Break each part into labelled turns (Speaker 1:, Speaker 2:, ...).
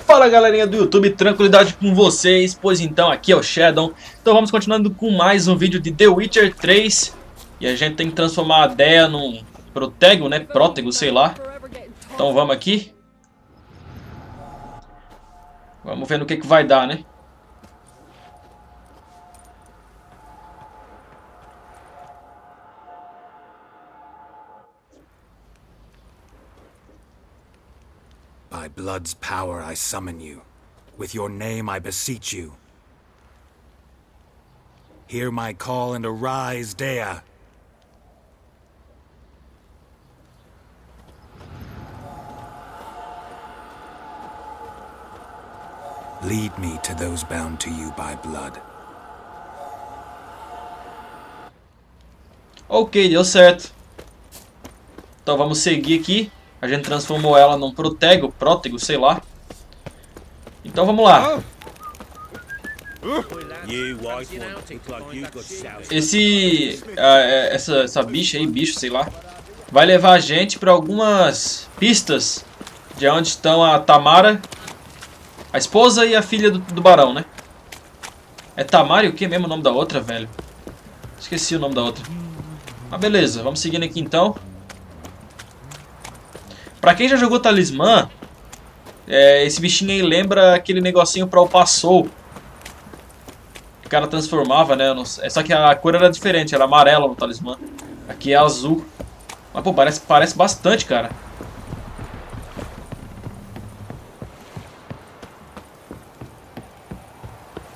Speaker 1: Fala galerinha do YouTube, tranquilidade com vocês? Pois então, aqui é o Shadow. Então vamos continuando com mais um vídeo de The Witcher 3. E a gente tem que transformar a Dea num Protego, né? Prótego, sei lá. Então vamos aqui. Vamos ver no que vai dar, né?
Speaker 2: By blood's power I summon you. With your name I beseech you. Hear my call and arise, Dea. Lead me to those bound to you by blood.
Speaker 1: Ok, deu certo. Então vamos seguir aqui. A gente transformou ela num prótego, sei lá. Então vamos lá. Essa bicha aí, bicho, sei lá, vai levar a gente para algumas pistas de onde estão a Tamara, a esposa e a filha do barão, né? É Tamara e o que mesmo o nome da outra, velho? Esqueci o nome da outra. Mas beleza, vamos seguindo aqui então. Pra quem já jogou Talismã, esse bichinho aí lembra aquele negocinho pra upar soul. O cara transformava, né? Só que a cor era diferente, era amarela no Talismã. Aqui é azul. Mas pô, parece bastante, cara.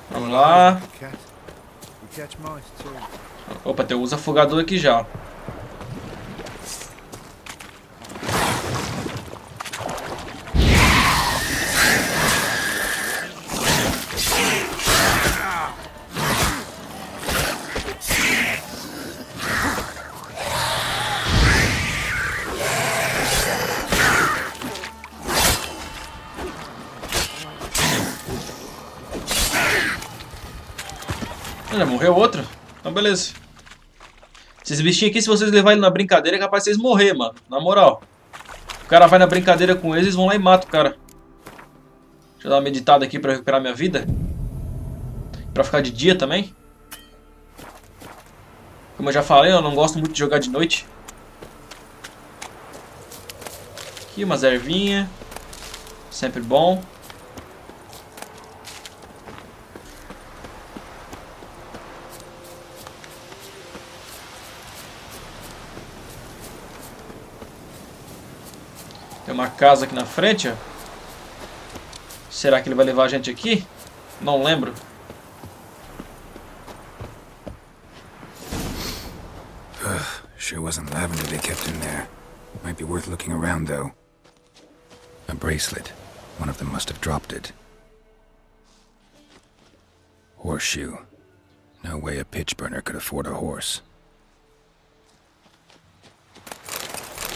Speaker 1: Vamos lá. Opa, tem um afogador aqui já, ó. Já morreu outro? Então beleza. Esses bichinhos aqui, se vocês levarem ele na brincadeira, é capaz de vocês morrer, mano. Na moral. O cara vai na brincadeira com eles, vão lá e matam o cara. Deixa eu dar uma meditada aqui pra recuperar minha vida. Pra ficar de dia também. Como eu já falei, eu não gosto muito de jogar de noite. Aqui, umas ervinhas. Sempre bom. Tem uma casa aqui na frente, ó. Será que ele vai levar a gente aqui? Não lembro.
Speaker 2: Sure wasn't lavender they kept in there. Might be worth looking around, though. A bracelet. One of them must have dropped it. Horseshoe. No way a pitch burner could afford a horse.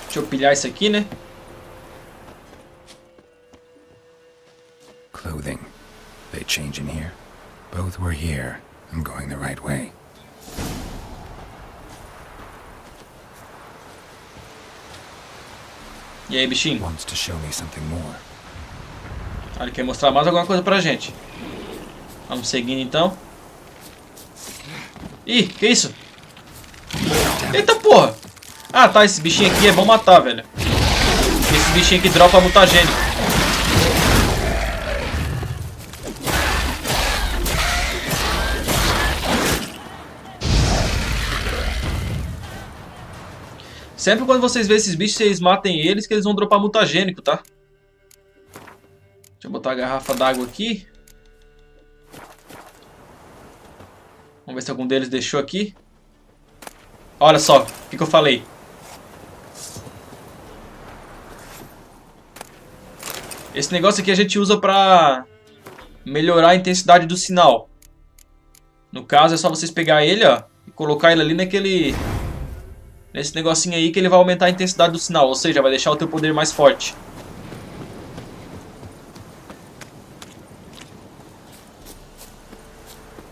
Speaker 1: Deixa eu pilhar isso aqui, né?
Speaker 2: Clothing. They change in here? Both were here. I'm going the right way.
Speaker 1: E aí, bichinho?
Speaker 2: Wants to show me something more.
Speaker 1: Ele quer mostrar mais alguma coisa pra gente. Vamos seguindo então. Ih, que isso? Eita porra! Ah tá, esse bichinho aqui é bom matar, velho. Esse bichinho aqui dropa mutagênico. Sempre quando vocês verem esses bichos, vocês matem eles, que eles vão dropar mutagênico, tá? Deixa eu botar a garrafa d'água aqui. Vamos ver se algum deles deixou aqui. Olha só, o que eu falei. Esse negócio aqui a gente usa pra melhorar a intensidade do sinal. No caso é só vocês pegar ele, ó, e colocar ele ali nesse negocinho aí, que ele vai aumentar a intensidade do sinal. Ou seja, vai deixar o teu poder mais forte.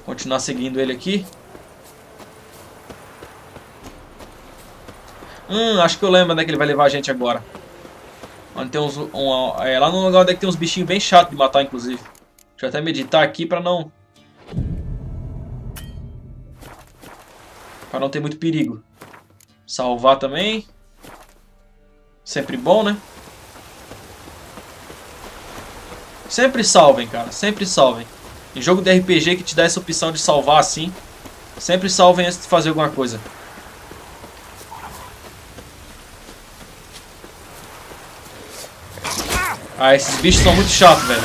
Speaker 1: Continuar seguindo ele aqui. Acho que eu lembro, né, que ele vai levar a gente agora. Onde tem uns, lá no lugar onde tem uns bichinhos bem chatos de matar, inclusive. Deixa eu até meditar aqui pra não... Pra não ter muito perigo. Salvar também. Sempre bom, né? Sempre salvem, cara. Sempre salvem. Em jogo de RPG que te dá essa opção de salvar assim, sempre salvem antes de fazer alguma coisa. Ah, esses bichos são muito chatos, velho.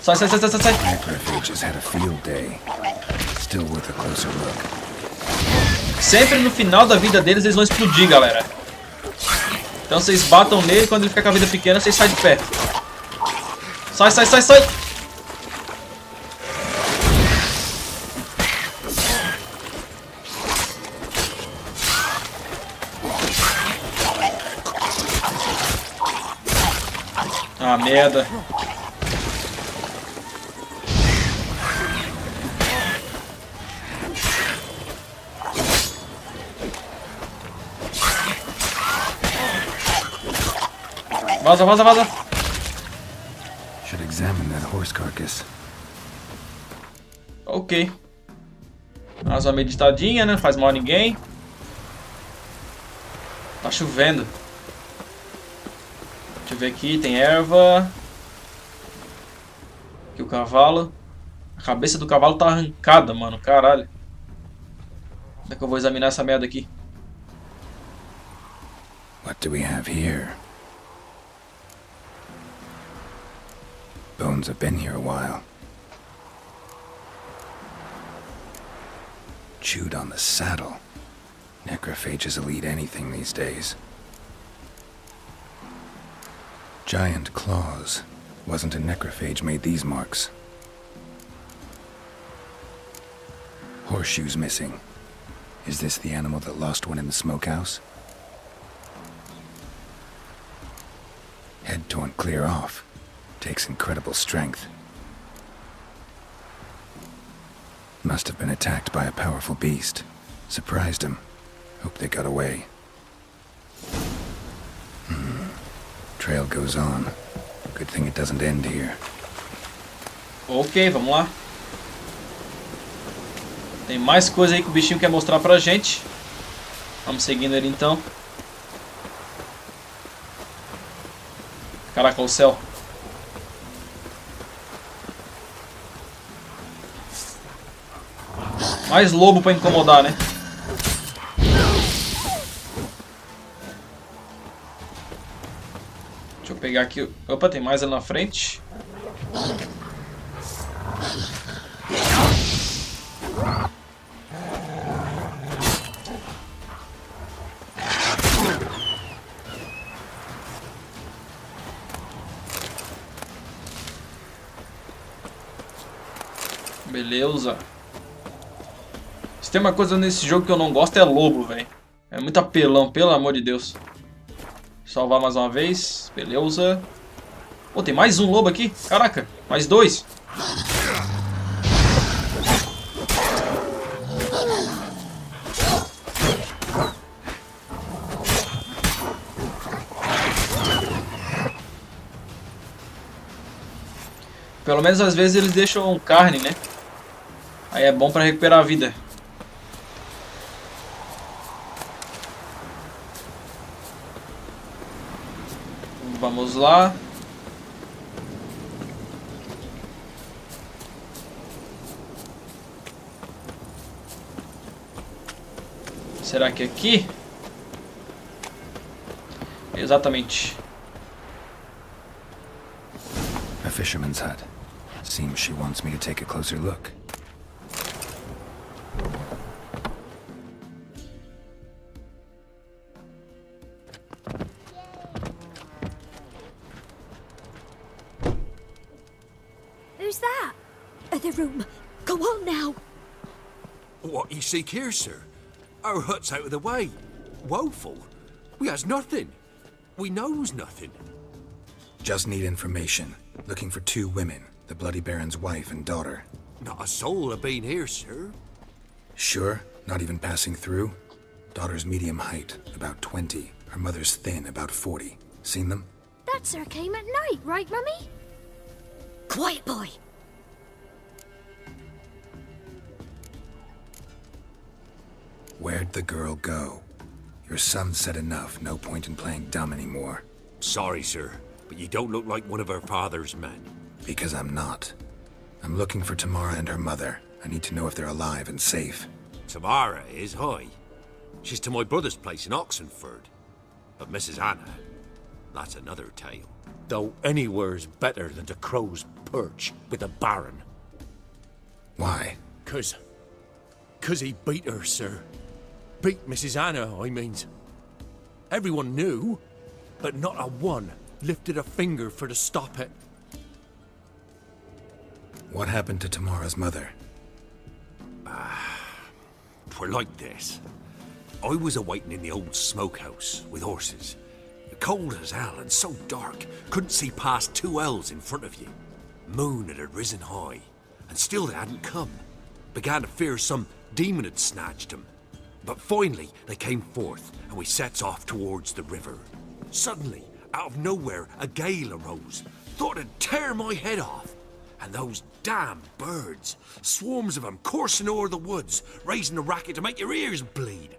Speaker 1: Sai, sai, sai, sai, sai. Sempre no final da vida deles eles vão explodir, galera. Então vocês batam nele, quando ele fica com a vida pequena, vocês saem de perto. Sai, sai, sai, sai. Ah, merda. Vaza, vaza, vaza.
Speaker 2: Should examine that horse carcass.
Speaker 1: Ok. Faz uma meditadinha, né? Faz mal a ninguém. Tá chovendo. Deixa eu ver aqui, tem erva. Aqui o cavalo. A cabeça do cavalo tá arrancada, mano. Caralho. Como é que eu vou examinar essa merda aqui?
Speaker 2: What do we have here? Bones have been here a while. Chewed on the saddle. Necrophages will eat anything these days. Giant claws. Wasn't a necrophage made these marks. Horseshoes missing. Is this the animal that lost one in the smokehouse? Head torn clear off. Takes incredible strength. Must have been attacked by a powerful beast. Surprised him. Hope they got away. Trail goes on. Good thing it doesn't end here.
Speaker 1: Ok, vamos lá. Tem mais coisa aí que o bichinho quer mostrar pra gente. Vamos seguindo ele então. Caraca, o céu. Mais lobo pra incomodar, né? Deixa eu pegar aqui. Opa, tem mais ali na frente. Beleza. Se tem uma coisa nesse jogo que eu não gosto é lobo, velho. É muito apelão, pelo amor de Deus. Salvar mais uma vez. Beleza. Pô, tem mais um lobo aqui? Caraca, mais dois. Pelo menos às vezes eles deixam carne, né? Aí é bom pra recuperar a vida. Vamos lá. Será que é aqui? Exatamente.
Speaker 2: A fisherman's hut. Seems she wants me to take a closer look.
Speaker 3: Who's that? The room. Go on now.
Speaker 4: What you seek here, sir? Our hut's out of the way. Woeful. We has nothing. We knows nothing.
Speaker 2: Just need information. Looking for 2 women, the Bloody Baron's wife and daughter.
Speaker 4: Not a soul have been here, sir.
Speaker 2: Sure? Not even passing through? Daughter's medium height, about 20. Her mother's thin, about 40. Seen them?
Speaker 3: That sir came at night, right, Mummy? Quiet, boy.
Speaker 2: Where'd the girl go? Your son said enough. No point in playing dumb anymore.
Speaker 4: Sorry, sir, but you don't look like one of our father's men.
Speaker 2: Because I'm not. I'm looking for Tamara and her mother. I need to know if they're alive and safe.
Speaker 4: Tamara is, hi. She's to my brother's place in Oxenfurt. But Mrs. Anna, that's another tale. Though anywhere's better than the Crow's Perch with the Baron.
Speaker 2: Why?
Speaker 4: 'Cause he beat her, sir. Beat Mrs. Anna, I means. Everyone knew, but not a one lifted a finger for to stop it.
Speaker 2: What happened to Tamara's mother?
Speaker 4: 'Twere like this. I was awaiting in the old smokehouse with horses. Cold as hell and so dark, couldn't see past 2 ells in front of you. Moon had risen high, and still they hadn't come. Began to fear some demon had snatched them. But finally they came forth, and we sets off towards the river. Suddenly, out of nowhere, a gale arose. Thought it'd tear my head off. And those damn birds, swarms of them coursing o'er the woods, raising a racket to make your ears bleed.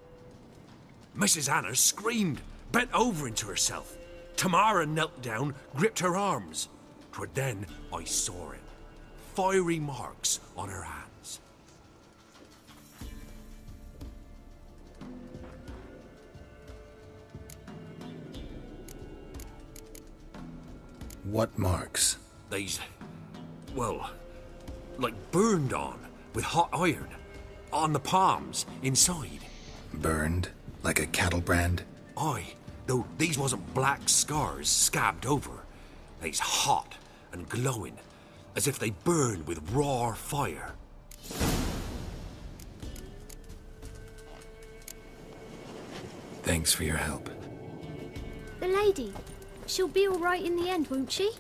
Speaker 4: Mrs. Anna screamed, bent over into herself. Tamara knelt down, gripped her arms. 'Twere then I saw it. Fiery marks on her hands.
Speaker 2: What marks?
Speaker 4: They's, well, like burned on with hot iron. On the palms, inside.
Speaker 2: Burned? Like a cattle brand?
Speaker 4: Aye, though these wasn't black scars scabbed over. They's hot and glowing, as if they burned with raw fire.
Speaker 2: Thanks for your help.
Speaker 3: The lady. She'll be all right in the end, won't she?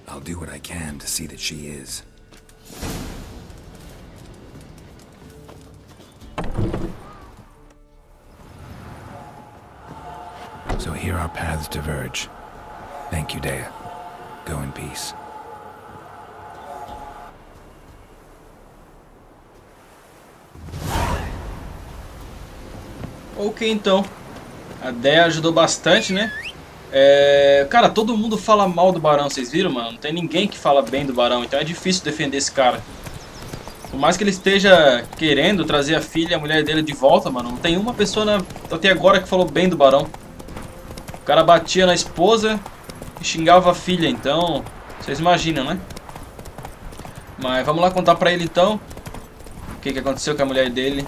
Speaker 2: I'll do what I can to see that she is. So here our paths diverge. Thank you, Dea. Go in peace.
Speaker 1: Ok, então. A Dea ajudou bastante, né? Cara, todo mundo fala mal do Barão, vocês viram, mano? Não tem ninguém que fala bem do Barão, então é difícil defender esse cara. Por mais que ele esteja querendo trazer a filha e a mulher dele de volta, mano, não tem uma pessoa até agora que falou bem do Barão. O cara batia na esposa e xingava a filha, então vocês imaginam, né? Mas vamos lá contar pra ele então o que aconteceu com a mulher dele.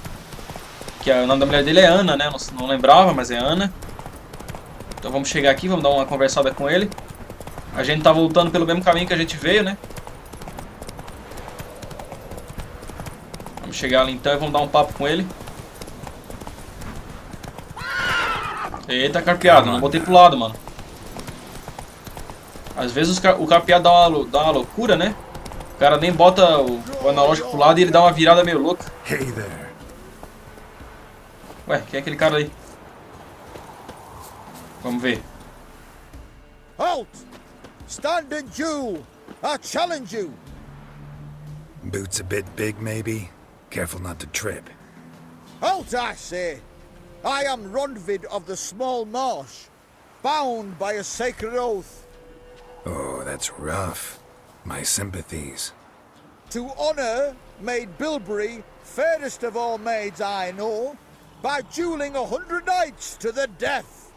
Speaker 1: Que o nome da mulher dele é Ana, né? Não lembrava, mas é Ana. Então vamos chegar aqui, vamos dar uma conversada com ele. A gente tá voltando pelo mesmo caminho que a gente veio, né? Vamos chegar ali então e vamos dar um papo com ele. Eita, carpeado, não botei pro lado, mano. Às vezes o carpeado dá uma loucura, né? O cara nem bota o analógico pro lado e ele dá uma virada meio louca.
Speaker 2: Hey there.
Speaker 1: Ué, quem é aquele cara aí? Vamos ver.
Speaker 5: Halt! Stand and duel! I challenge you!
Speaker 2: Boots a bit big, maybe? Careful not to trip.
Speaker 5: Halt, I say! I am Ronvid of the Small Marsh, bound by a sacred oath.
Speaker 2: Oh, that's rough. My sympathies.
Speaker 5: To honor Maid Bilberry, fairest of all maids I know, by dueling 100 knights to the death.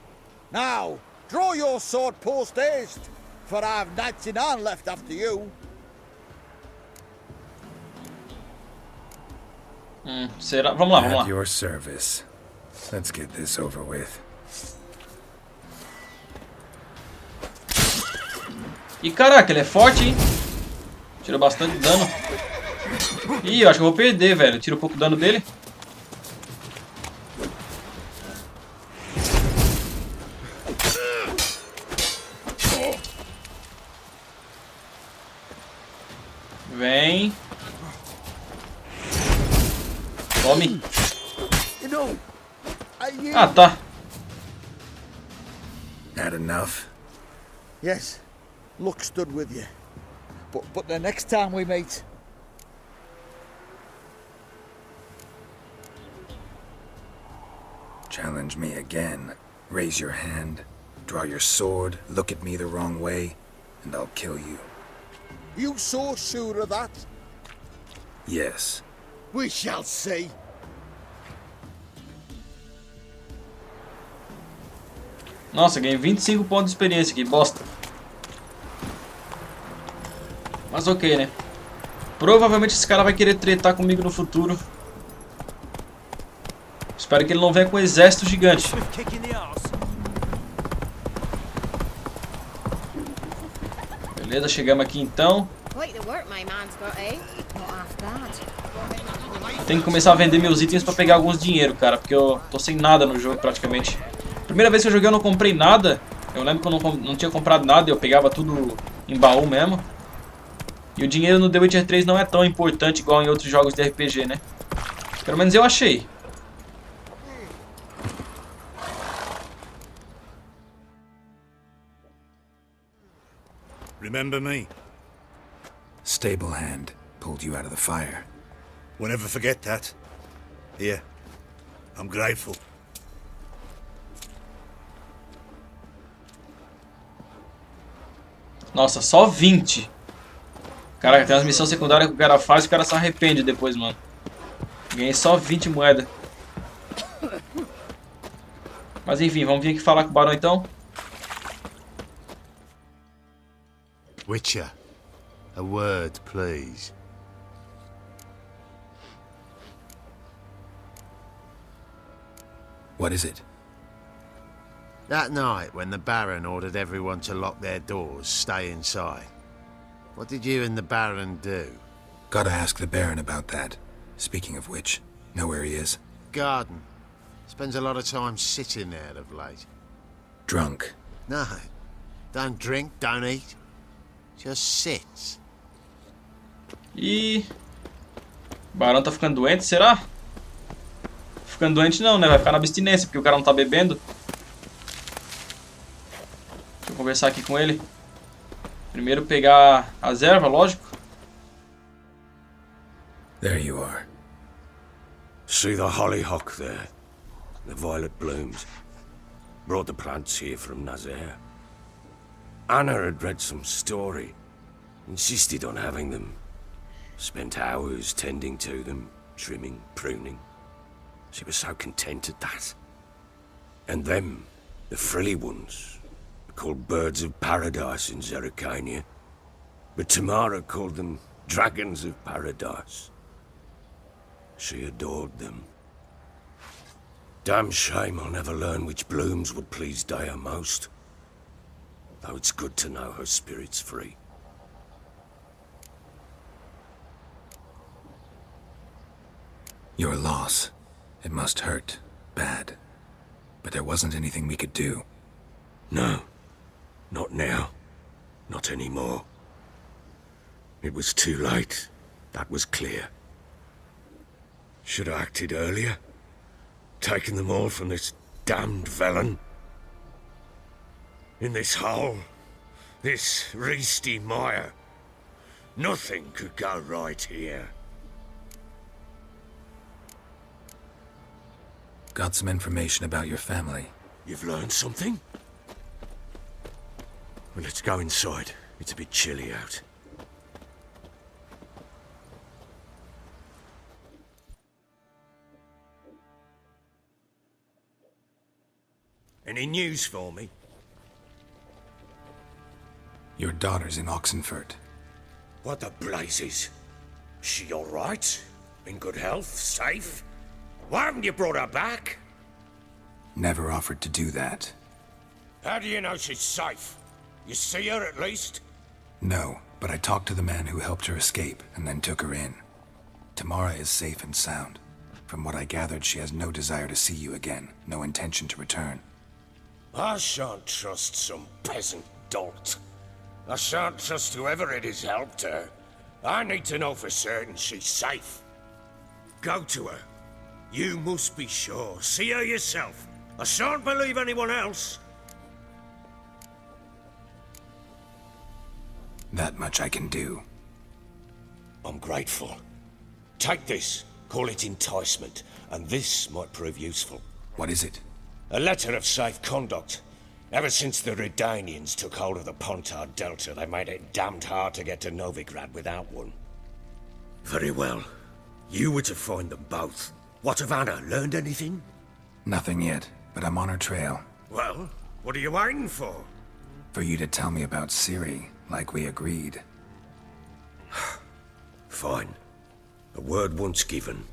Speaker 5: Now, draw your sword post haste, for I've 99 left after you.
Speaker 1: Será? Vamos lá, vamos lá.
Speaker 2: At your service. Let's get this over with.
Speaker 1: Ih, caraca, ele é forte, hein? Tira bastante dano. Ih, eu acho que eu vou perder, velho. Tira um pouco o dano dele. Vem. Ah, tá.
Speaker 2: Had enough?
Speaker 5: Yes, luck stood with you. But the next time we meet...
Speaker 2: Challenge me again. Raise your hand, draw your sword, look at me the wrong way, and I'll kill you.
Speaker 5: You so sure of that?
Speaker 2: Yes.
Speaker 5: We shall see.
Speaker 1: Nossa, ganhei 25 pontos de experiência aqui, bosta. Mas ok, né? Provavelmente esse cara vai querer tretar comigo no futuro. Espero que ele não venha com um exército gigante. Beleza, chegamos aqui então. Tenho que começar a vender meus itens pra pegar alguns dinheiro, cara. Porque eu tô sem nada no jogo praticamente. Primeira vez que eu joguei eu não comprei nada. Eu lembro que eu não tinha comprado nada. Eu pegava tudo em baú mesmo. E o dinheiro no The Witcher 3 não é tão importante igual em outros jogos de RPG, né? Pelo menos eu achei.
Speaker 6: Remember me?
Speaker 2: Stable hand pulled you out of the fire.
Speaker 6: Won't ever forget that. Here, I'm grateful.
Speaker 1: Nossa, só 20. Caraca, tem umas missões secundárias que o cara faz e o cara se arrepende depois, mano. Ganhei só 20 moedas. Mas enfim, vamos vir aqui falar com o barão então.
Speaker 7: Witcher, a word, please.
Speaker 2: What is it?
Speaker 7: That night when the Baron ordered everyone to lock their doors, stay inside. What did you and the Baron do?
Speaker 2: Gotta ask the Baron about that. Speaking of which, know where he is?
Speaker 7: Garden. Spends a lot of time sitting there of late.
Speaker 2: Drunk.
Speaker 7: No. Don't drink, don't eat. Just sits.
Speaker 1: E o barão tá ficando doente, será? Ficando doente não, né? Vai ficar na abstinência, porque o cara não tá bebendo. Deixa eu conversar aqui com ele. Primeiro pegar as ervas, lógico.
Speaker 2: There you are.
Speaker 4: See the hollyhock there? The violet blooms. Brought the plants here from Nazaire. Anna had read some story. Insisted on having them. Spent hours tending to them, trimming, pruning. She was so content at that. And them, the frilly ones, called birds of paradise in Zerrikania. But Tamara called them dragons of paradise. She adored them. Damn shame I'll never learn which blooms would please Dea most. Though it's good to know her spirit's free.
Speaker 2: Your loss. It must hurt. Bad. But there wasn't anything we could do.
Speaker 4: No. Not now. Not anymore. It was too late. That was clear. Should have acted earlier. Taken them all from this damned Velen. In this hole. This reesty mire. Nothing could go right here.
Speaker 2: Got some information about your family.
Speaker 4: You've learned something? Well, let's go inside. It's a bit chilly out. Any news for me?
Speaker 2: Your daughter's in Oxenfurt.
Speaker 4: What the blazes? She all right? In good health? Safe? Why haven't you brought her back?
Speaker 2: Never offered to do that.
Speaker 4: How do you know she's safe? You see her at least?
Speaker 2: No, but I talked to the man who helped her escape and then took her in. Tamara is safe and sound. From what I gathered, she has no desire to see you again, no intention to return.
Speaker 4: I shan't trust some peasant dolt. I shan't trust whoever it is helped her. I need to know for certain she's safe. Go to her. You must be sure. See her yourself. I shan't believe anyone else.
Speaker 2: That much I can do.
Speaker 4: I'm grateful. Take this. Call it enticement. And this might prove useful.
Speaker 2: What is it?
Speaker 4: A letter of safe conduct. Ever since the Redanians took hold of the Pontard Delta, they made it damned hard to get to Novigrad without one. Very well. You were to find them both. What of Anna? Learned anything?
Speaker 2: Nothing yet, but I'm on her trail.
Speaker 4: Well, what are you waiting for?
Speaker 2: For you to tell me about Ciri, like we agreed.
Speaker 4: Fine. A word once given.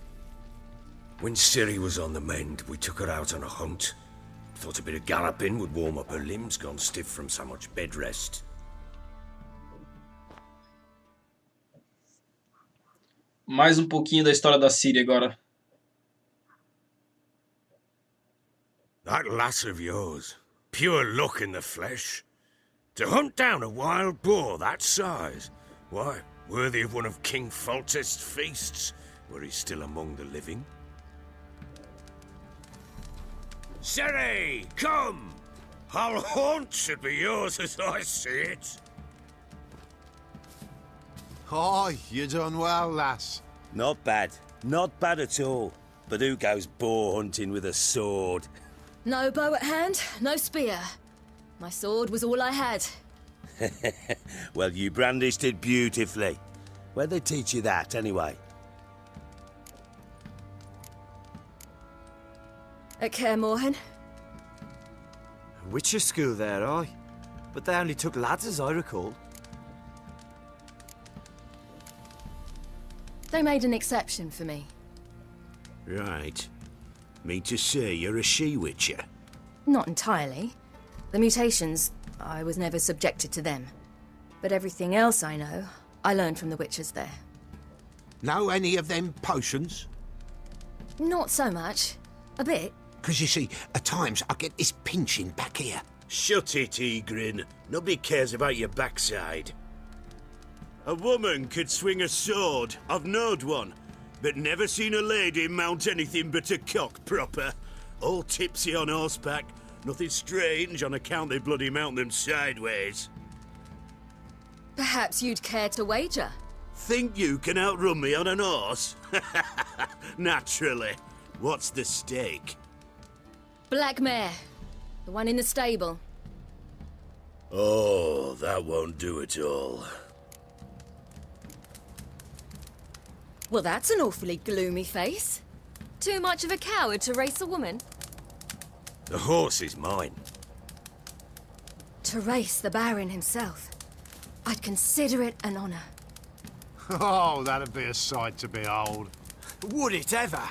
Speaker 4: When Ciri was on the mend, we took her out on a hunt. Thought a bit of galloping would warm up her limbs, gone stiff from so much bed rest.
Speaker 1: Mais pouquinho da história da Ciri agora.
Speaker 4: That lass of yours, pure luck in the flesh. To hunt down a wild boar that size, why, worthy of one of King Foltest's feasts, were he still among the living. Ciri, come! Our haunt should be yours as I see it.
Speaker 7: Aye, you done well, lass.
Speaker 8: Not bad. Not bad at all. But who goes boar hunting with a sword?
Speaker 3: No bow at hand, no spear. My sword was all I had.
Speaker 8: Well, you brandished it beautifully. Where'd they teach you that, anyway?
Speaker 3: At Kaer Morhen.
Speaker 9: Witcher school there, aye. But they only took lads, as I recall.
Speaker 3: They made an exception for me.
Speaker 4: Right. Mean to say you're a she-witcher?
Speaker 3: Not entirely. The mutations, I was never subjected to them. But everything else I know, I learned from the witchers there.
Speaker 7: Know any of them potions?
Speaker 3: Not so much. A bit.
Speaker 7: Because you see, at times I get this pinching back here.
Speaker 8: Shut it, Egrin. Nobody cares about your backside. A woman could swing a sword. I've knowed one. But never seen a lady mount anything but a cock proper. All tipsy on horseback. Nothing strange on account they bloody mount them sideways.
Speaker 3: Perhaps you'd care to wager?
Speaker 8: Think you can outrun me on an horse? Naturally. What's the stake?
Speaker 3: Black mare. The one in the stable.
Speaker 8: Oh, that won't do it all.
Speaker 3: Well, that's an awfully gloomy face. Too much of a coward to race a woman?
Speaker 4: The horse is mine.
Speaker 3: To race the Baron himself. I'd consider it an honor.
Speaker 7: Oh, that'd be a sight to behold.
Speaker 9: Would it ever?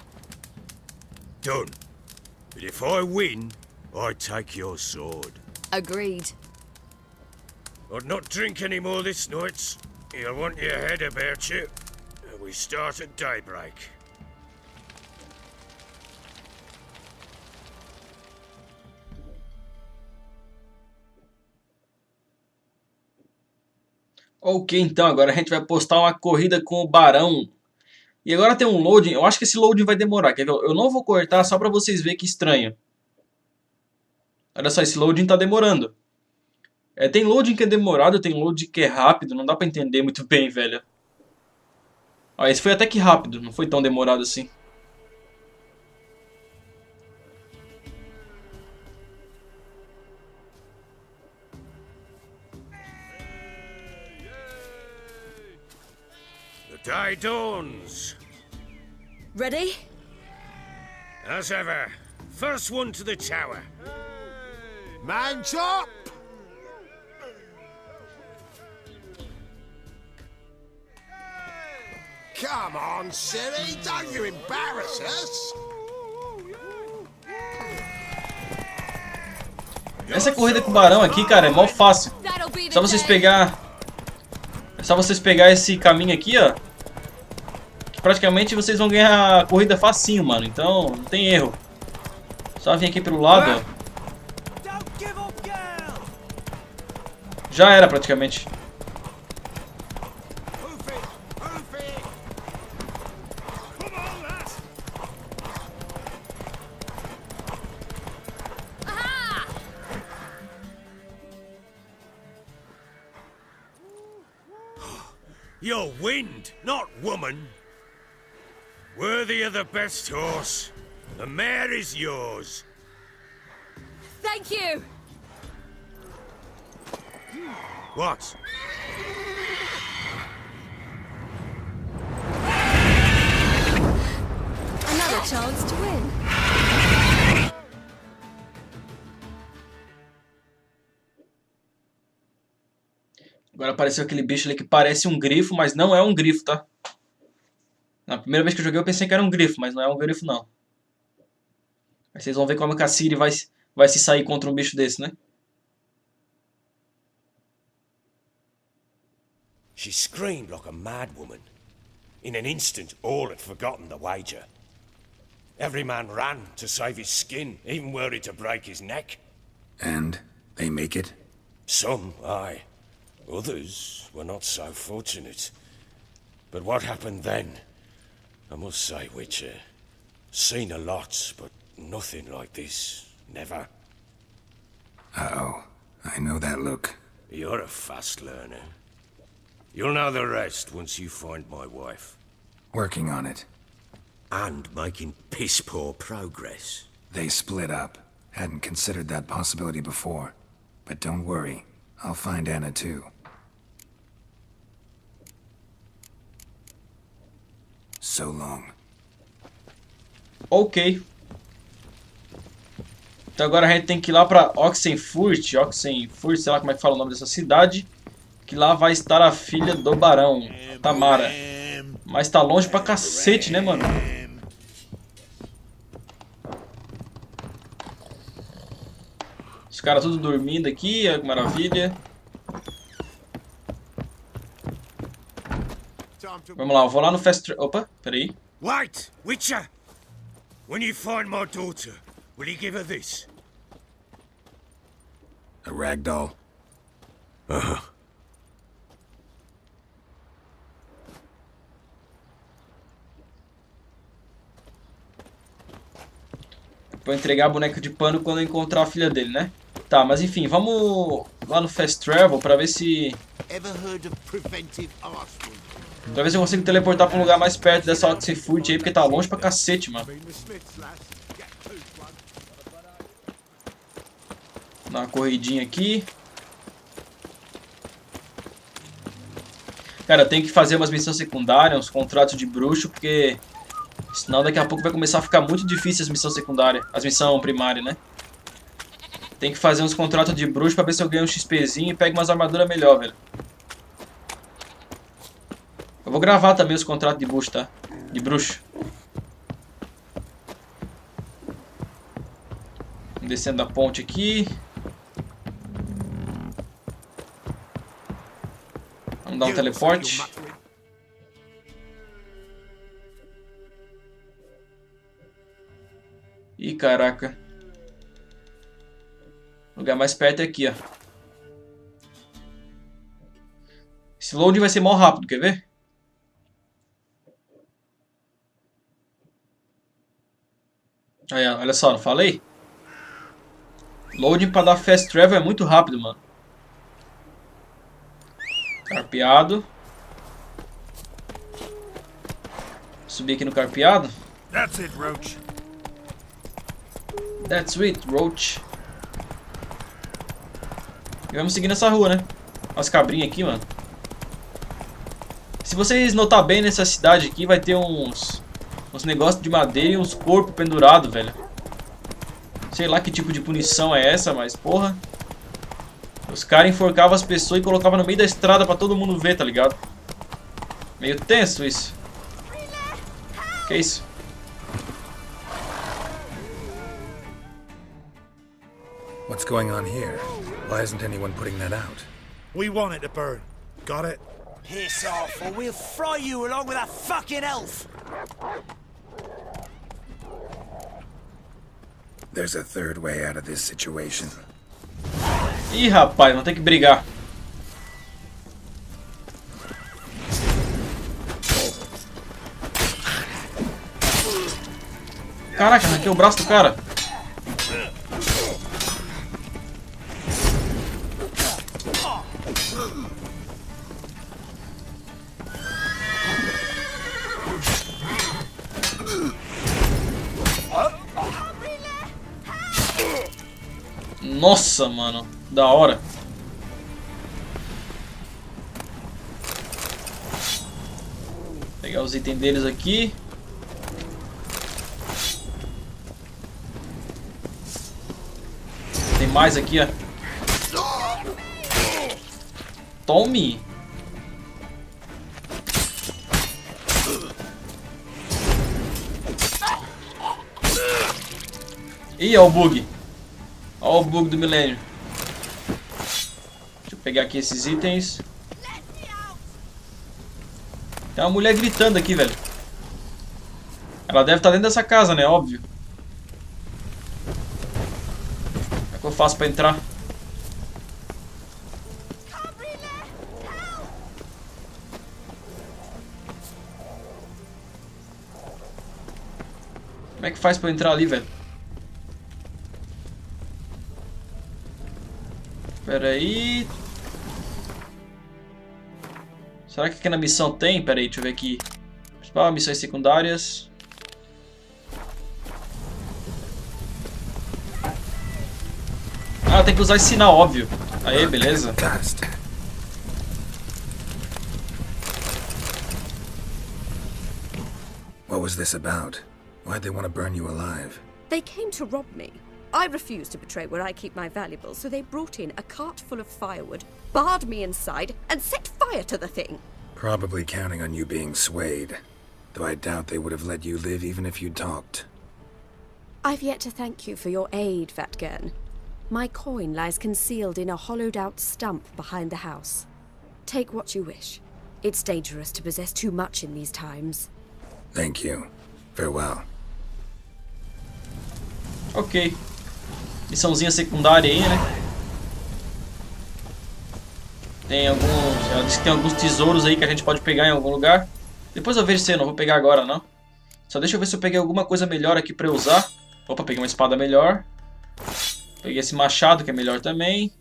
Speaker 4: Done. But if I win, I take your sword.
Speaker 3: Agreed.
Speaker 4: I'd not drink any more this night. You'll want your head about you. We start at daybreak.
Speaker 1: Ok, então agora a gente vai postar uma corrida com o Barão. E agora tem um loading. Eu acho que esse loading vai demorar. Quer ver? Eu não vou cortar só pra vocês verem que estranho. Olha só, esse loading tá demorando. Tem loading que é demorado, tem loading que é rápido. Não dá pra entender muito bem, velho. Ó, esse foi até que rápido. Não foi tão demorado assim.
Speaker 4: The day dawns.
Speaker 3: Ready?
Speaker 4: As ever. First one to the tower.
Speaker 7: Man chop! Come on, Ciri, don't you embarrass us!
Speaker 1: Essa corrida com o Barão aqui, cara, é mó fácil. Só vocês pegar... É só vocês pegar esse caminho aqui, ó. Que praticamente vocês vão ganhar a corrida facinho, mano. Então, não tem erro. Só vir aqui pelo lado, ó. Já era, praticamente.
Speaker 8: You're wind, not woman. Worthy of the best horse. The mare is yours.
Speaker 3: Thank you!
Speaker 8: What?
Speaker 3: Another chance to win.
Speaker 1: Agora apareceu aquele bicho ali que parece um grifo, mas não é um grifo, tá? Na primeira vez que eu joguei eu pensei que era um grifo, mas não é um grifo não. Aí vocês vão ver como a Ciri vai se sair contra um bicho desse, né?
Speaker 10: She screamed like a mad woman. In an instant, all had forgotten the wager. Every man ran to save his skin, even worried to break his neck.
Speaker 2: And they make it?
Speaker 10: Some, aye. Others were not so fortunate. But what happened then? I must say, Witcher, seen a lot, but nothing like this. Never.
Speaker 2: Uh-oh. I know that look.
Speaker 10: You're a fast learner. You'll know the rest once you find my wife.
Speaker 2: Working on it.
Speaker 8: And making piss-poor progress.
Speaker 2: They split up. Hadn't considered that possibility before. But don't worry. I'll find Anna too. So long.
Speaker 1: Ok. Então agora a gente tem que ir lá pra Oxenfurt, sei lá como é que fala o nome dessa cidade. Que lá vai estar a filha do barão, a Tamara. Mas tá longe pra cacete, né, mano? Os caras tudo dormindo aqui, que maravilha. Vamos lá, eu vou lá no Fast Travel. Opa, peraí.
Speaker 8: Wait, Witcher! When you find my daughter, will you give her this?
Speaker 2: A ragdoll?
Speaker 8: Uh-huh.
Speaker 1: Vou entregar a boneca de pano quando eu encontrar a filha dele, né? Tá, mas enfim, vamos lá no Fast Travel pra ver se... Pra ver se eu consigo teleportar pra um lugar mais perto dessa Oxenfurt aí, porque tá longe pra cacete, mano. Dá uma corridinha aqui. Cara, eu tenho que fazer umas missões secundárias, uns contratos de bruxo, porque... Senão daqui a pouco vai começar a ficar muito difícil as missões secundárias. As missões primárias, né? Tem que fazer uns contratos de bruxo pra ver se eu ganho um XPzinho e pego umas armaduras melhor, velho. Eu vou gravar também os contratos de bruxo, tá? De bruxo. Descendo a ponte aqui. Vamos dar um teleporte. Ih, caraca. O lugar mais perto é aqui, ó. Esse loading vai ser mal rápido, quer ver? Aí, olha só, não falei? Loading pra dar fast travel é muito rápido, mano. Carpeado. Subir aqui no carpeado.
Speaker 6: That's it, Roach.
Speaker 1: That's it, Roach. E vamos seguir nessa rua, né? As cabrinhas aqui, mano. Se vocês notar bem nessa cidade aqui, vai ter uns negócios de madeira e uns corpos pendurados, velho. Sei lá que tipo de punição é essa, mas porra. Os caras enforcavam as pessoas e colocavam no meio da estrada pra todo mundo ver, tá ligado? Meio tenso isso. Que isso?
Speaker 2: What's going on here? Why isn't anyone putting that out?
Speaker 6: We want it to burn. Got it?
Speaker 9: Piss off, or we'll fry you along with that fucking elf!
Speaker 2: There's a third way out of this situation.
Speaker 1: Ih, rapaz, vamos ter que brigar. Caraca, arranquei o braço do cara. Nossa, mano. Da hora. Pegar os itens deles aqui. Tem mais aqui, ó. Tome. Ih, ó o bug. Ó o bug do milênio. Deixa eu pegar aqui esses itens. Tem uma mulher gritando aqui, velho. Ela deve estar dentro dessa casa, né? Óbvio. Como é que eu faço pra entrar? Como é que faz pra eu entrar ali, velho? Pera aí. Será que aqui na missão tem? Pera aí, deixa eu ver aqui. Principal, missões secundárias. Ah, tem que usar esse sinal, óbvio. Aí, beleza.
Speaker 2: What was this about? Why'd they want to burn you alive?
Speaker 11: They came to rob me. I refused to betray where I keep my valuables, so they brought in a cart full of firewood, barred me inside, and set fire to the thing.
Speaker 2: Probably counting on you being swayed. Though I doubt they would have let you live even if you talked.
Speaker 11: I've yet to thank you for your aid, Vatgern. My coin lies concealed in a hollowed-out stump behind the house. Take what you wish. It's dangerous to possess too much in these times.
Speaker 2: Thank you. Farewell.
Speaker 1: Ok. Missãozinha secundária aí, né? Tem alguns... Ela disse que tem alguns tesouros aí que a gente pode pegar em algum lugar. Depois eu vejo se eu não vou pegar agora, não. Só deixa eu ver se eu peguei alguma coisa melhor aqui pra eu usar. Opa, peguei uma espada melhor. Peguei esse machado que é melhor também.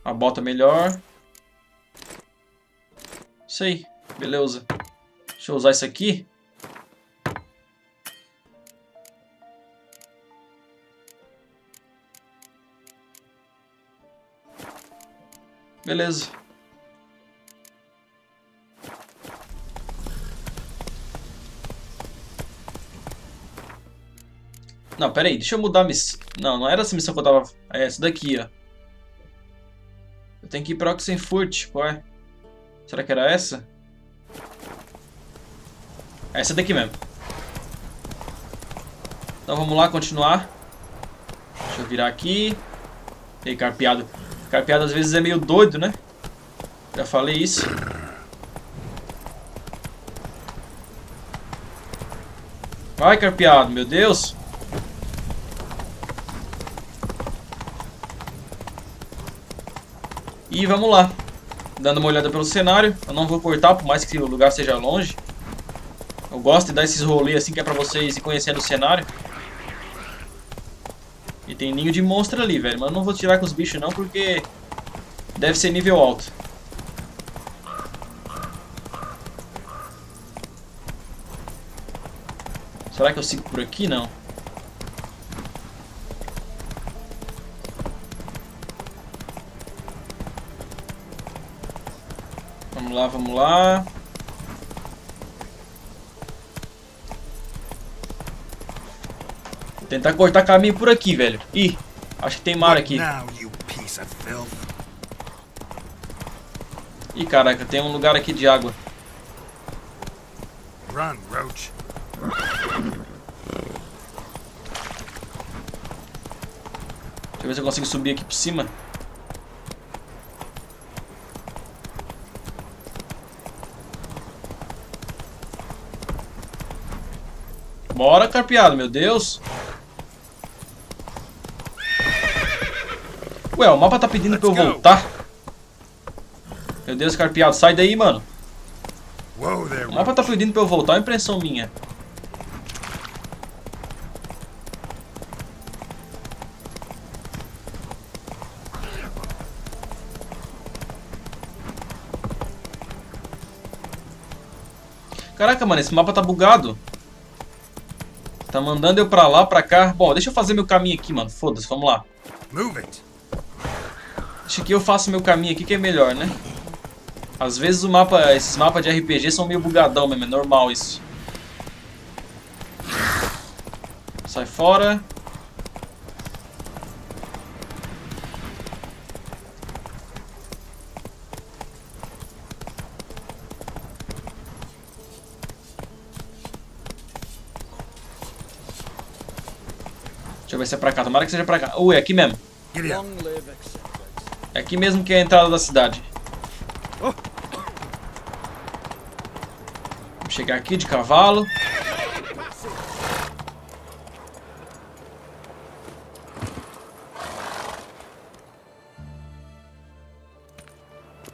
Speaker 1: A bota melhor. Isso aí, beleza. Deixa eu usar isso aqui. Beleza. Não, pera aí, deixa eu mudar a missão. Não, não era essa missão que eu tava... É essa daqui, ó. Eu tenho que ir pra Oxenfurt, qual é? Será que era essa? É essa daqui mesmo. Então vamos lá, continuar. Deixa eu virar aqui. E aí, carpeado. Carpeado às vezes é meio doido, né? Já falei isso. Vai, carpeado, meu Deus. E vamos lá. Dando uma olhada pelo cenário. Eu não vou cortar, por mais que o lugar seja longe. Eu gosto de dar esses rolês assim, que é pra vocês ir conhecendo o cenário. E tem ninho de monstro ali, velho. Mas eu não vou tirar com os bichos não, porque deve ser nível alto. Será que eu sigo por aqui? Não. Vamos lá, vamos lá. Vou tentar cortar caminho por aqui, velho. Ih, acho que tem mar aqui. Ih, caraca, tem um lugar aqui de água.
Speaker 2: Run, Roach.
Speaker 1: Deixa eu ver se eu consigo subir aqui por cima. Bora, carpeado, meu Deus. Ué, o mapa tá pedindo pra eu voltar. Meu Deus, carpeado, sai daí, mano. O mapa tá pedindo pra eu voltar, é impressão minha. Caraca, mano, esse mapa tá bugado. Tá mandando eu pra lá, pra cá. Bom, deixa eu fazer meu caminho aqui, mano. Foda-se, vamos lá.
Speaker 2: Move it.
Speaker 1: Deixa que eu faço meu caminho aqui que é melhor, né? Às vezes esses mapas de RPG são meio bugadão mesmo, é normal isso. Sai fora. Deixa eu ver se é pra cá, tomara que seja pra cá. É aqui mesmo. É aqui mesmo que é a entrada da cidade. Vamos chegar aqui de cavalo.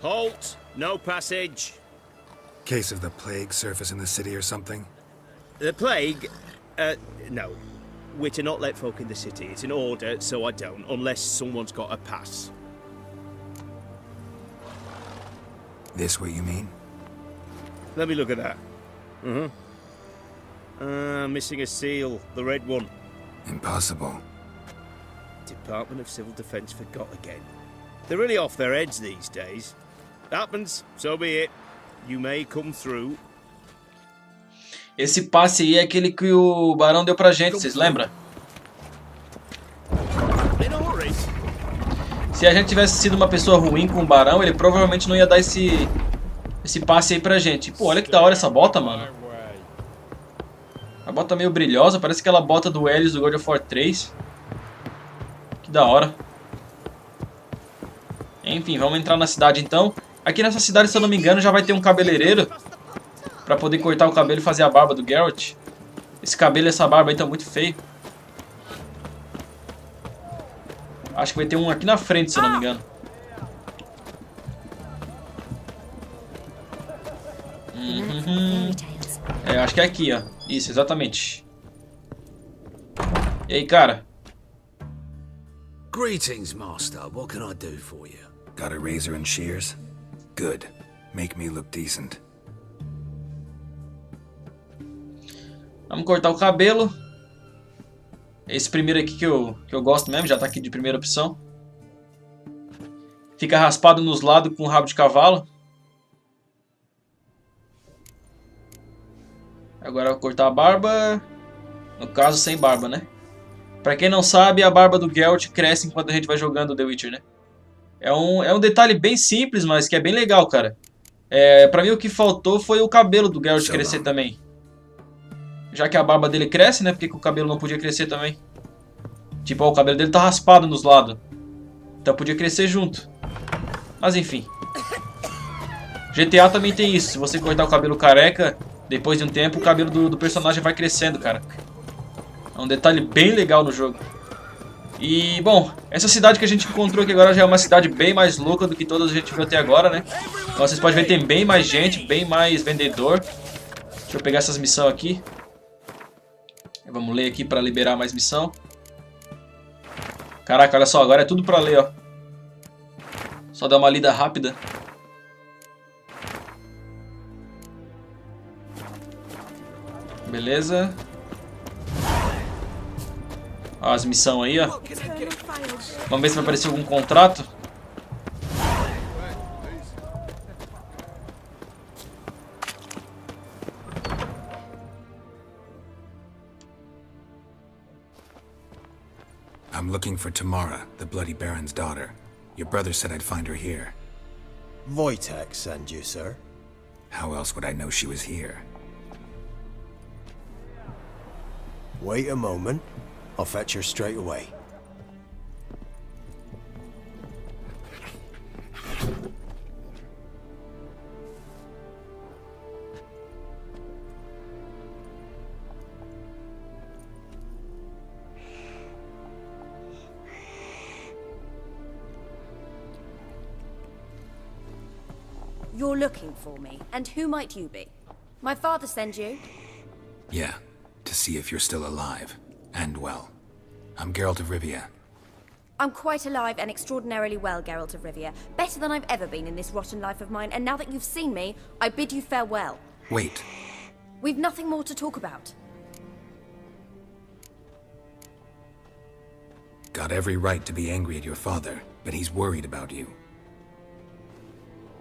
Speaker 8: Halt! No passage.
Speaker 2: Case of the plague surface in the city or something?
Speaker 8: The plague? No. We're to not let folk in the city. It's an order, so I don't, unless someone's got a pass.
Speaker 2: This what you mean?
Speaker 8: Let me look at that. Missing a seal, the red one.
Speaker 2: Impossible.
Speaker 8: Department of Civil Defence forgot again. They're really off their heads these days. Happens, so be it. You may come through.
Speaker 1: Esse passe aí é aquele que o Barão deu pra gente, vocês lembram? Se a gente tivesse sido uma pessoa ruim com o Barão, ele provavelmente não ia dar esse passe aí pra gente. Pô, olha que da hora essa bota, mano. A bota meio brilhosa, parece aquela bota do Helios do God of War 3. Que da hora. Enfim, vamos entrar na cidade então. Aqui nessa cidade, se eu não me engano, já vai ter um cabeleireiro pra poder cortar o cabelo e fazer a barba do Geralt. Esse cabelo e essa barba aí estão muito feio. Acho que vai ter um aqui na frente, se eu não me engano. É, acho que é aqui, ó. Isso, exatamente. E aí, cara?
Speaker 4: Greetings, Master. What can I do for you?
Speaker 2: Got a razor and shears? Good. Make me look decent.
Speaker 1: Vamos cortar o cabelo. Esse primeiro aqui que eu gosto mesmo, já tá aqui de primeira opção. Fica raspado nos lados com rabo de cavalo. Agora eu vou cortar a barba. No caso, sem barba, né? Pra quem não sabe, a barba do Geralt cresce enquanto a gente vai jogando The Witcher, né? É um detalhe bem simples, mas que é bem legal, cara. Pra mim o que faltou foi o cabelo do Geralt crescer também. Já que a barba dele cresce, né? Por que o cabelo não podia crescer também? Tipo, ó, o cabelo dele tá raspado nos lados. Então podia crescer junto. Mas enfim. GTA também tem isso. Se você cortar o cabelo careca, depois de um tempo o cabelo do personagem vai crescendo, cara. É um detalhe bem legal no jogo. E, bom, essa cidade que a gente encontrou aqui agora já é uma cidade bem mais louca do que todas a gente viu até agora, né? Então vocês podem ver, tem bem mais gente, bem mais vendedor. Deixa eu pegar essas missões aqui. Vamos ler aqui para liberar mais missão. Caraca, olha só, agora é tudo para ler, ó. Só dar uma lida rápida. Beleza. Ó, as missões aí, ó. Vamos ver se vai aparecer algum contrato.
Speaker 2: I'm looking for Tamara, the Bloody Baron's daughter. Your brother said I'd find her here.
Speaker 12: Wojtek sent you, sir.
Speaker 2: How else would I know she was here?
Speaker 12: Wait a moment. I'll fetch her straight away.
Speaker 11: You're looking for me, and who might you be? My father sent you?
Speaker 2: Yeah, to see if you're still alive. And well. I'm Geralt of Rivia.
Speaker 11: I'm quite alive and extraordinarily well, Geralt of Rivia. Better than I've ever been in this rotten life of mine, and now that you've seen me, I bid you farewell.
Speaker 2: Wait.
Speaker 11: We've nothing more to talk about.
Speaker 2: got every right to be angry at your father, but he's worried about you.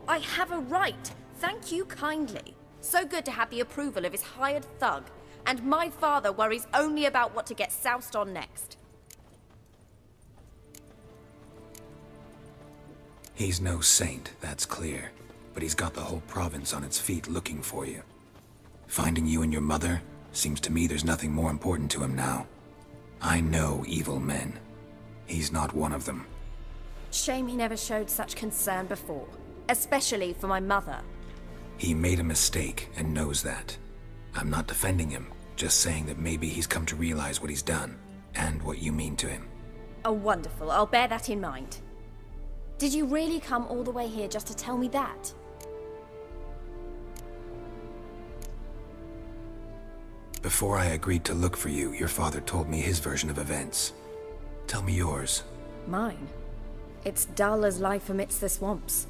Speaker 11: I have a right. Thank you kindly. So good to have the approval of his hired thug. And my father worries only about what to get soused on next.
Speaker 2: He's no saint, that's clear. But he's got the whole province on its feet looking for you. Finding you and your mother, seems to me there's nothing more important to him now. I know evil men. He's not one of them.
Speaker 11: Shame he never showed such concern before. Especially for my mother.
Speaker 2: He made a mistake and knows that. I'm not defending him, just saying that maybe he's come to realize what he's done, and what you mean to him.
Speaker 11: Oh, wonderful. I'll bear that in mind. Did you really come all the way here just to tell me that?
Speaker 2: Before I agreed to look for you, your father told me his version of events. Tell me yours.
Speaker 11: Mine? It's dull as life amidst the swamps.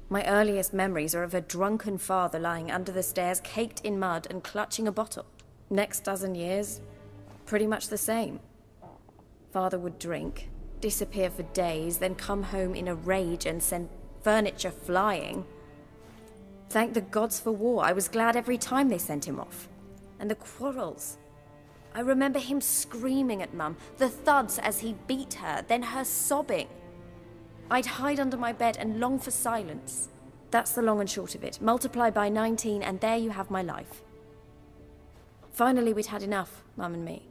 Speaker 11: My earliest memories are of a drunken father lying under the stairs, caked in mud and clutching a bottle. Next dozen years, pretty much the same. Father would drink, disappear for days, then come home in a rage and send furniture flying. Thank the gods for war. I was glad every time they sent him off. And the quarrels. I remember him screaming at Mum, the thuds as he beat her, then her sobbing. I'd hide under my bed and long for silence. That's the long and short of it. Multiply by 19 and there you have my life. Finally we'd had enough, Mum and me.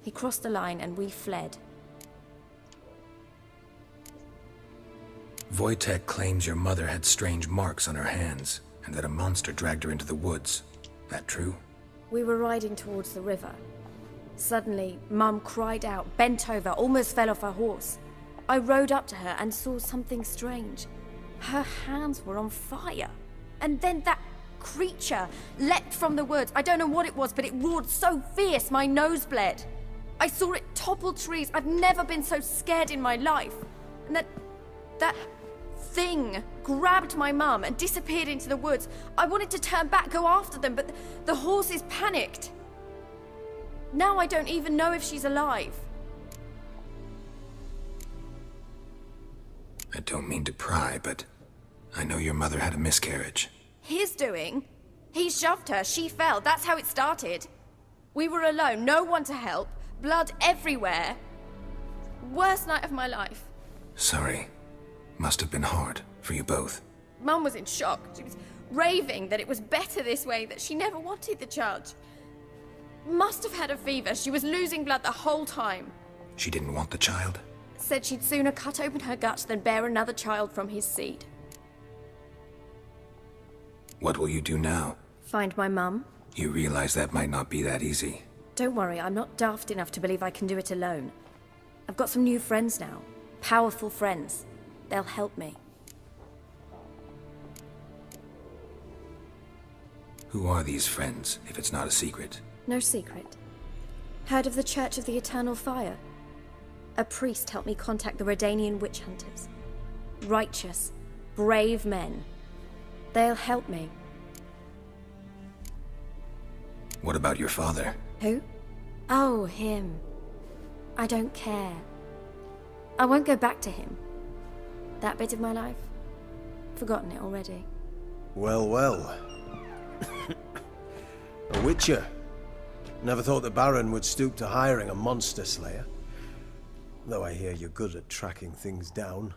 Speaker 11: He crossed the line and we fled.
Speaker 2: Wojtek claims your mother had strange marks on her hands, and that a monster dragged her into the woods. That true?
Speaker 11: We were riding towards the river. Suddenly, Mum cried out, bent over, almost fell off her horse. I rode up to her and saw something strange. Her hands were on fire. And then that creature leapt from the woods. I don't know what it was, but it roared so fierce my nose bled. I saw it topple trees. I've never been so scared in my life. And that thing grabbed my mum and disappeared into the woods. I wanted to turn back, go after them, but the horses panicked. Now I don't even know if she's alive.
Speaker 2: I don't mean to pry, but I know your mother had a miscarriage.
Speaker 11: His doing? He shoved her, she fell, that's how it started. We were alone, no one to help, blood everywhere. Worst night of my life.
Speaker 2: Sorry. Must have been hard for you both.
Speaker 11: Mum was in shock. She was raving that it was better this way, that she never wanted the child. Must have had a fever. She was losing blood the whole time.
Speaker 2: She didn't want the child?
Speaker 11: Said she'd sooner cut open her gut than bear another child from his seed.
Speaker 2: What will you do now?
Speaker 11: Find my mum.
Speaker 2: You realize that might not be that easy.
Speaker 11: Don't worry, I'm not daft enough to believe I can do it alone. I've got some new friends now. Powerful friends. They'll help me.
Speaker 2: Who are these friends, if it's not a secret?
Speaker 11: No secret. Heard of the Church of the Eternal Fire? A priest helped me contact the Redanian witch hunters. Righteous, brave men. They'll help me.
Speaker 2: What about your father?
Speaker 11: Who? Oh, him. I don't care. I won't go back to him. That bit of my life? Forgotten it already.
Speaker 12: Well, well. A witcher. Never thought the Baron would stoop to hiring a monster slayer. Though I hear you're good at tracking things down.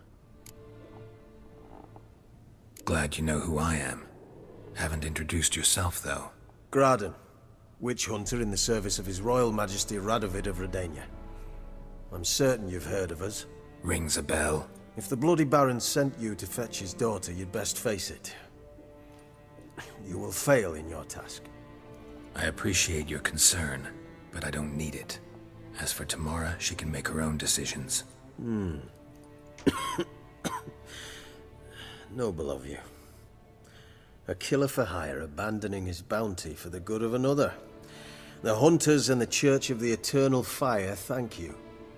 Speaker 2: Glad you know who I am. Haven't introduced yourself, though.
Speaker 12: Graden. Witch hunter in the service of His Royal Majesty Radovid of Redania. I'm certain you've heard of us.
Speaker 2: Rings a bell.
Speaker 12: If the Bloody Baron sent you to fetch his daughter, you'd best face it. You will fail in your task.
Speaker 2: I appreciate your concern, but I don't need it. As for Tamara, she can make her own decisions.
Speaker 12: Noble of you. A killer for hire abandoning his bounty for the good of another. The hunters and the Church of the Eternal Fire thank you.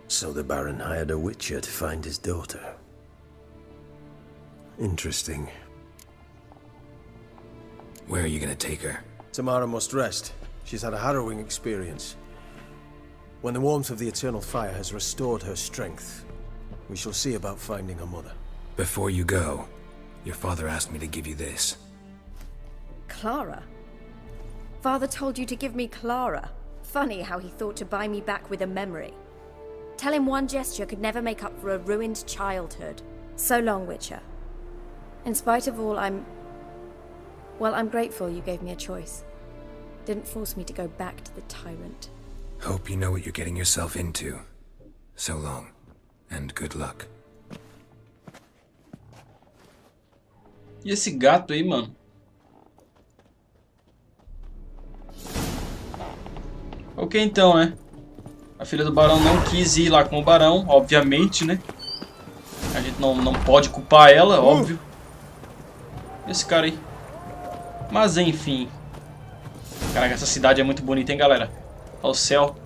Speaker 12: So the Baron hired a witcher to find his daughter. Interesting.
Speaker 2: Where are you gonna take her?
Speaker 12: Tamara must rest. She's had a harrowing experience. When the warmth of the eternal fire has restored her strength, we shall see about finding her mother.
Speaker 2: Before you go, your father asked me to give you this.
Speaker 11: Clara? Father told you to give me Clara. Funny how he thought to buy me back with a memory. Tell him one gesture could never make up for a ruined childhood. So long, Witcher. In spite of all, I'm grateful you gave me a choice. Didn't force me to go back to the tyrant.
Speaker 2: Hope you know what you're getting yourself into. So long, and good luck.
Speaker 1: E esse gato aí, mano? Ok, então, né? A filha do barão não quis ir lá com o barão, obviamente, né? A gente não pode culpar ela, óbvio. Esse cara aí. Mas, enfim. Caraca, essa cidade é muito bonita, hein, galera? Olha o céu.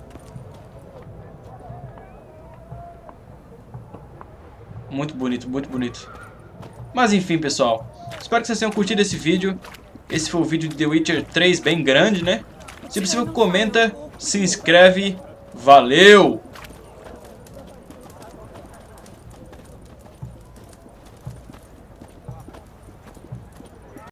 Speaker 1: Muito bonito, muito bonito. Mas, enfim, pessoal. Espero que vocês tenham curtido esse vídeo. Esse foi o vídeo de The Witcher 3, bem grande, né? Se possível, comenta, se inscreve. Valeu!